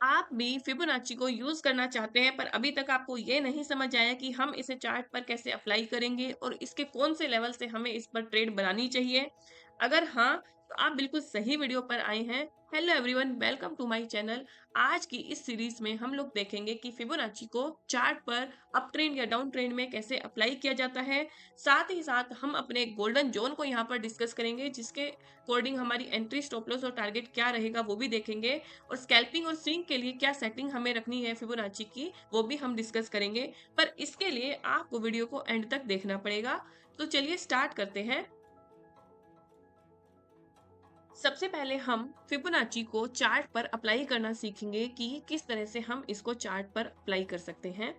आप भी फिबोनाची को यूज करना चाहते हैं पर अभी तक आपको ये नहीं समझ आया कि हम इसे चार्ट पर कैसे अप्लाई करेंगे और इसके कौन से लेवल से हमें इस पर ट्रेड बनानी चाहिए। अगर हाँ, तो आप बिल्कुल सही वीडियो पर आए हैं। Hello everyone, welcome to my channel. आज की इस सीरीज में हम लोग देखेंगे कि फिबोनाची को चार्ट पर अप ट्रेंड या डाउन ट्रेंड में कैसे अप्लाई किया जाता है। साथ ही साथ हम अपने गोल्डन जोन को यहाँ पर डिस्कस करेंगे, जिसके अकॉर्डिंग हमारी एंट्री, स्टॉप लॉस और टारगेट क्या रहेगा वो भी देखेंगे। और स्कैल्पिंग और स्विंग के लिए क्या सेटिंग हमें रखनी है फिबोनाची की, वो भी हम डिस्कस करेंगे। पर इसके लिए आपको वीडियो को एंड तक देखना पड़ेगा। तो चलिए स्टार्ट करते हैं। सबसे पहले हम फिबोनाची को चार्ट पर अप्लाई करना सीखेंगे कि किस तरह से हम इसको चार्ट पर अप्लाई कर सकते हैं।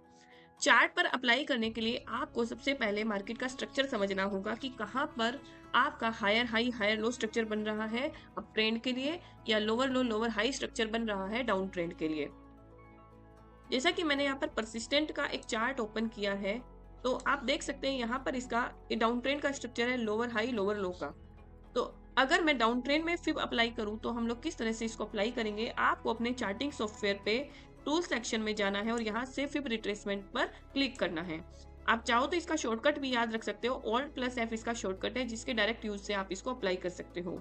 चार्ट पर अप्लाई करने के लिए आपको सबसे पहले मार्केट का स्ट्रक्चर समझना होगा कि कहाँ पर आपका higher high higher low structure बन रहा है अप ट्रेंड के लिए, या lower low lower high structure बन रहा है डाउन ट्रेंड के लिए। जैसा कि मैंने यहाँ पर परसिस्टेंट का एक चार्ट ओपन किया है, तो आप देख सकते हैं यहाँ पर इसका डाउन ट्रेंड का स्ट्रक्चर है लोअर हाई लोअर लो का। तो अगर मैं डाउन ट्रेंड में फिब अप्लाई करूं तो हम लोग किस तरह से इसको अप्लाई करेंगे, आपको अपने चार्टिंग सॉफ्टवेयर पे टूल सेक्शन में जाना है और यहाँ से फिब रिट्रेसमेंट पर क्लिक करना है। आप चाहो तो इसका शॉर्टकट भी याद रख सकते हो, Alt+F इसका शॉर्टकट है जिसके डायरेक्ट यूज से आप इसको अप्लाई कर सकते हो।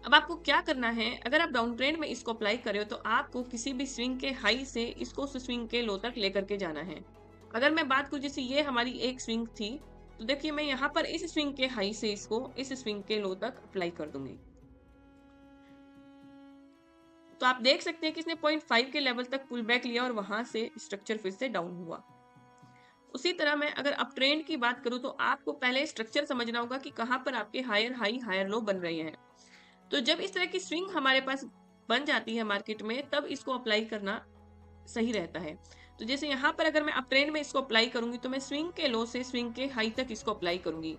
अब आपको क्या करना है, अगर आप डाउन ट्रेंड में इसको अप्लाई कर रहे हो तो आपको किसी भी स्विंग के हाई से इसको उस स्विंग के लो तक लेकर के जाना है। अगर मैं बात करूं, जैसे ये हमारी एक स्विंग थी, तो देखिए मैं यहाँ पर इस स्विंग के हाई से इसको इस स्विंग के लो तक अप्लाई कर दूंगी। तो आप देख सकते हैं कि इसने 0.5 के लेवल तक पुल बैक लिया और वहां से स्ट्रक्चर फिर से डाउन हुआ। उसी तरह मैं अगर अप ट्रेंड की बात करूं तो आपको पहले स्ट्रक्चर समझना होगा कि कहाँ पर आपके हायर हाई हायर लो बन रहे हैं। तो जब इस तरह की स्विंग हमारे पास बन जाती है मार्केट में, तब इसको अप्लाई करना सही रहता है। तो जैसे यहाँ पर अगर मैं अप ट्रेंड में इसको अप्लाई करूंगी तो मैं स्विंग के लो से स्विंग के हाई तक इसको अप्लाई करूंगी।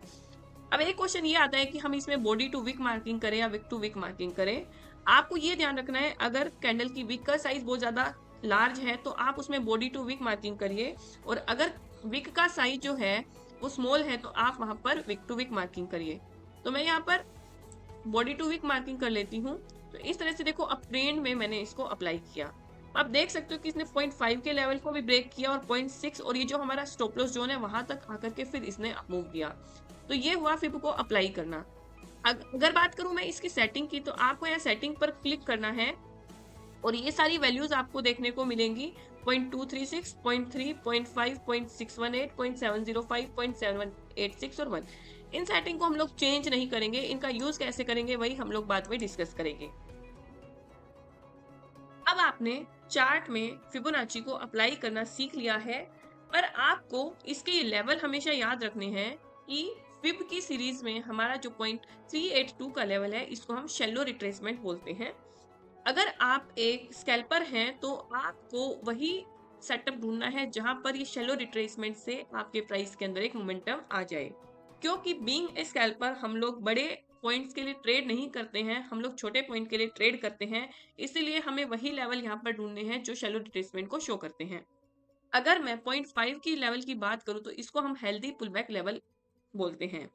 अब एक क्वेश्चन ये आता है कि हम इसमें बॉडी टू विक मार्किंग करें या विक टू विक मार्किंग करें। आपको ये ध्यान रखना है, अगर कैंडल की विक का साइज बहुत ज्यादा लार्ज है तो आप उसमें बॉडी टू विक मार्किंग करिए, और अगर विक का साइज जो है वो स्मॉल है तो आप वहां पर विक टू विक मार्किंग करिए। तो मैं यहाँ पर बॉडी टू वीक मार्किंग कर लेती हूँ। तो इस तरह से देखो अप ट्रेंड में मैंने इसको अप्लाई किया। आप देख सकते हो कि इसने 0.5 के लेवल को भी ब्रेक किया और 0.6 और ये जो हमारा स्टॉप लॉस जोन है वहां तक आकर के फिर इसने मूव किया। तो ये हुआ फिब को अप्लाई करना। अगर बात करूं मैं इसकी सेटिंग की, तो आपको यहाँ सेटिंग पर क्लिक करना है और ये सारी वैल्यूज आपको देखने को मिलेंगी। 0.236, 0.3, 0.5, 0.618, 0.705, 0.786 और 1। इन सेटिंग को हम लोग चेंज नहीं करेंगे, इनका यूज कैसे करेंगे वही हम लोग बाद में डिस्कस करेंगे। अब आपने चार्ट में फिबोनाची को अप्लाई करना सीख लिया है, पर आपको इसके लेवल हमेशा याद रखने हैं कि फिब की सीरीज में हमारा जो 0.382 का लेवल है, इसको हम शेलो रिट्रेसमेंट बोलते हैं। अगर आप एक स्कैल्पर हैं तो आपको वही सेटअप ढूंढना है जहां पर ये शेलो रिट्रेसमेंट से आपके प्राइस के अंदर एक मोमेंटम आ जाए। क्योंकि बीइंग ए स्कैल्पर हम लोग बड़े पॉइंट्स के लिए ट्रेड नहीं करते हैं, हम लोग छोटे पॉइंट के लिए ट्रेड करते हैं। इसीलिए हमें वही लेवल यहाँ पर ढूंढने हैं जो शेलो रिट्रेसमेंट को शो करते हैं। अगर मैं 0.5 की लेवल की बात करूं तो इसको हम हेल्दी पुलबैक लेवल बोलते हैं।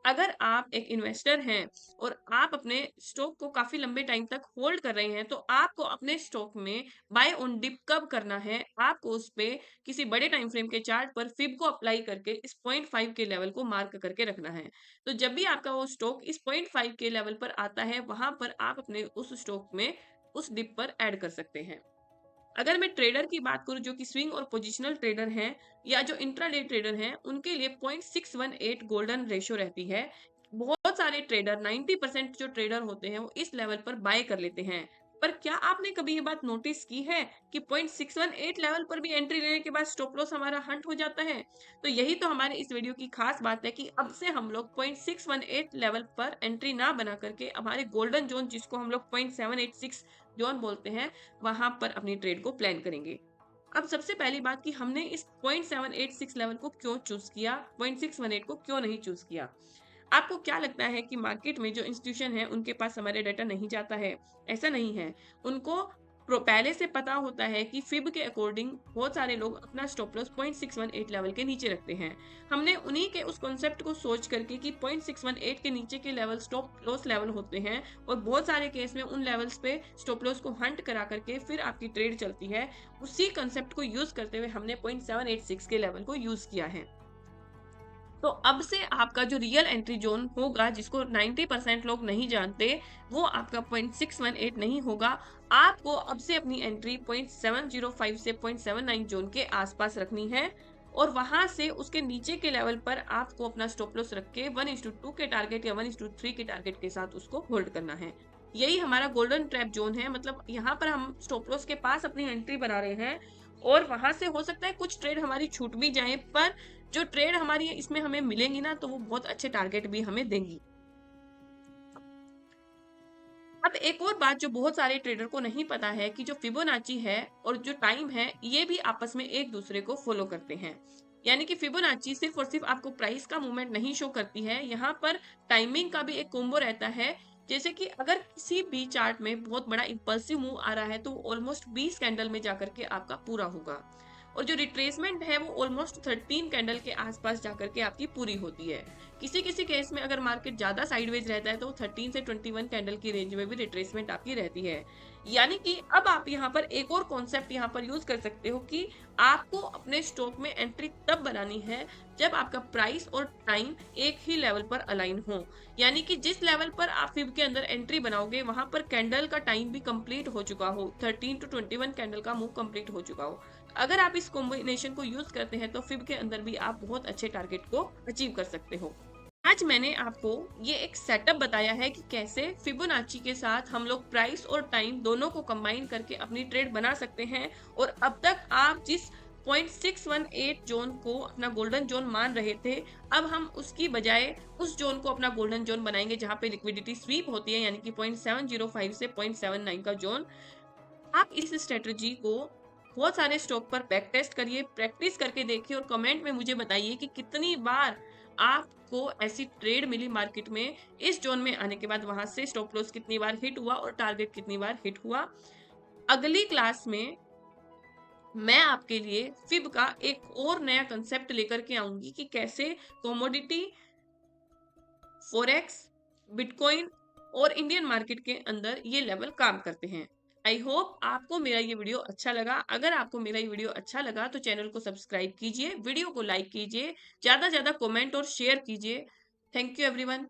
अगर आप एक इन्वेस्टर हैं और आप अपने स्टॉक को काफी लंबे टाइम तक होल्ड कर रहे हैं, तो आपको अपने स्टॉक में बाय ऑन डिप कब करना है, आपको उस पे किसी बड़े टाइम फ्रेम के चार्ट पर फिब को अप्लाई करके इस 0.5 के लेवल को मार्क करके रखना है। तो जब भी आपका वो स्टॉक इस 0.5 के लेवल पर आता है, वहां पर आप अपने उस स्टॉक में उस डिप पर ऐड कर सकते हैं। अगर मैं ट्रेडर की बात करूं जो कि स्विंग और पोजिशनल ट्रेडर हैं या जो इंट्राडे ट्रेडर हैं, उनके लिए 0.618 गोल्डन रेशियो रहती है। बहुत सारे ट्रेडर 90% जो ट्रेडर होते हैं वो इस लेवल पर बाय कर लेते हैं। पर क्या आपने कभी ये बात नोटिस की है कि 0.618 लेवल पर भी एंट्री लेने के बाद स्टॉप लॉस हमारा हंट हो जाता है? तो यही तो हमारे इस वीडियो की खास बात है कि अब से हम लोग 0.618 लेवल पर एंट्री ना बना करके हमारे गोल्डन जोन, जिसको हम लोग 0.786 जोन बोलते हैं, वहां पर अपनी ट्रेड को प्लान करेंगे। अब सबसे पहली बात कि हमने इस 0.786 लेवल को क्यों चूज किया, 0.618 को क्यों नहीं चूज किया। आपको क्या लगता है कि मार्केट में जो इंस्टीट्यूशन है उनके पास हमारे डाटा नहीं जाता है? ऐसा नहीं है। उनको पहले से पता होता है कि फिब के अकॉर्डिंग बहुत सारे लोग अपना स्टॉप लॉस 0.618 लेवल के नीचे रखते हैं। हमने उन्हीं के उस कॉन्सेप्ट को सोच करके कि 0.618 के नीचे के लेवल स्टॉप लॉस लेवल होते हैं और बहुत सारे केस में उन लेवल्स पे स्टॉप लॉस को हंट करा करके फिर आपकी ट्रेड चलती है, उसी कंसेप्ट को यूज करते हुए हमने 0.786 के लेवल को यूज किया है। तो अब से आपका जो रियल एंट्री जोन होगा, जिसको 90% लोग नहीं जानते, वो आपका 0.618 नहीं होगा। आपको अब से अपनी एंट्री 0.705 से 0.79 जोन के आसपास रखनी है और वहां से उसके नीचे के लेवल पर आपको अपना स्टॉप लॉस रख के 1:2 के टारगेट या 1:3 के टारगेट के साथ उसको होल्ड करना है। यही हमारा गोल्डन ट्रैप जोन है, मतलब यहाँ पर हम स्टॉप लॉस के पास अपनी एंट्री बना रहे हैं और वहां से हो सकता है कुछ ट्रेड हमारी छूट भी जाए, पर जो ट्रेड हमारी इसमें हमें मिलेंगी ना, तो वो बहुत अच्छे टारगेट भी हमें देंगी। अब एक और बात जो बहुत सारे ट्रेडर को नहीं पता है कि जो फिबोनाची है और जो टाइम है, ये भी आपस में एक दूसरे को फॉलो करते हैं। यानी कि फिबोनाची सिर्फ और सिर्फ आपको प्राइस का मूवमेंट नहीं शो करती है, यहाँ पर टाइमिंग का भी एक कोम्बो रहता है। जैसे कि अगर किसी भी चार्ट में बहुत बड़ा इंपल्सिव मूव आ रहा है तो ऑलमोस्ट 20 कैंडल में जाकर के आपका पूरा होगा और जो रिट्रेसमेंट है वो ऑलमोस्ट 13 कैंडल के आसपास जाकर के आपकी पूरी होती है। किसी किसी केस में अगर मार्केट ज्यादा साइडवेज रहता है तो 13 से 21 कैंडल की रेंज में भी रिट्रेसमेंट आपकी रहती है। यानी कि अब आप यहाँ पर एक और कॉन्सेप्ट यहाँ पर यूज कर सकते हो कि आपको अपने स्टॉक में एंट्री तब बनानी है जब आपका प्राइस और टाइम एक ही लेवल पर अलाइन हो। यानी कि जिस लेवल पर आप फिब के अंदर एंट्री बनाओगे वहां पर कैंडल का टाइम भी कंप्लीट हो चुका हो, 13 to 21 कैंडल का मूव कंप्लीट हो चुका हो। अगर आप इस कॉम्बिनेशन को यूज करते हैं तो फिब के अंदर भी आप बहुत अच्छे टारगेट को अचीव कर सकते हो। आज मैंने आपको ये एक सेटअप बताया है कि कैसे फिबोनाची के साथ हम लोग प्राइस और टाइम दोनों को कंबाइन करके अपनी ट्रेड बना सकते हैं। और अब तक आप जिस 0.618 जोन को अपना गोल्डन जोन मान रहे थे, अब हम उसकी बजाय उस जोन को अपना गोल्डन जोन बनाएंगे जहां पे लिक्विडिटी स्वीप होती है, यानी कि 0.705 से 0.79 का जोन। आप इस स्ट्रेटजी को बहुत सारे स्टॉक पर बैक टेस्ट करिए, प्रैक्टिस करके देखिए और कमेंट में मुझे बताइए कि कितनी बार आपको ऐसी ट्रेड मिली मार्केट में, इस जोन में आने के बाद वहां से स्टॉप लॉस कितनी बार हिट हुआ और टारगेट कितनी बार हिट हुआ। अगली क्लास में मैं आपके लिए फिब का एक और नया कंसेप्ट लेकर के आऊंगी कि कैसे कमोडिटी, फॉरेक्स, बिटकॉइन और इंडियन मार्केट के अंदर ये लेवल काम करते हैं। आई होप आपको मेरा ये वीडियो अच्छा लगा। अगर आपको मेरा ये वीडियो अच्छा लगा तो चैनल को सब्सक्राइब कीजिए, वीडियो को लाइक कीजिए, ज्यादा ज्यादा कमेंट और शेयर कीजिए। Thank you everyone.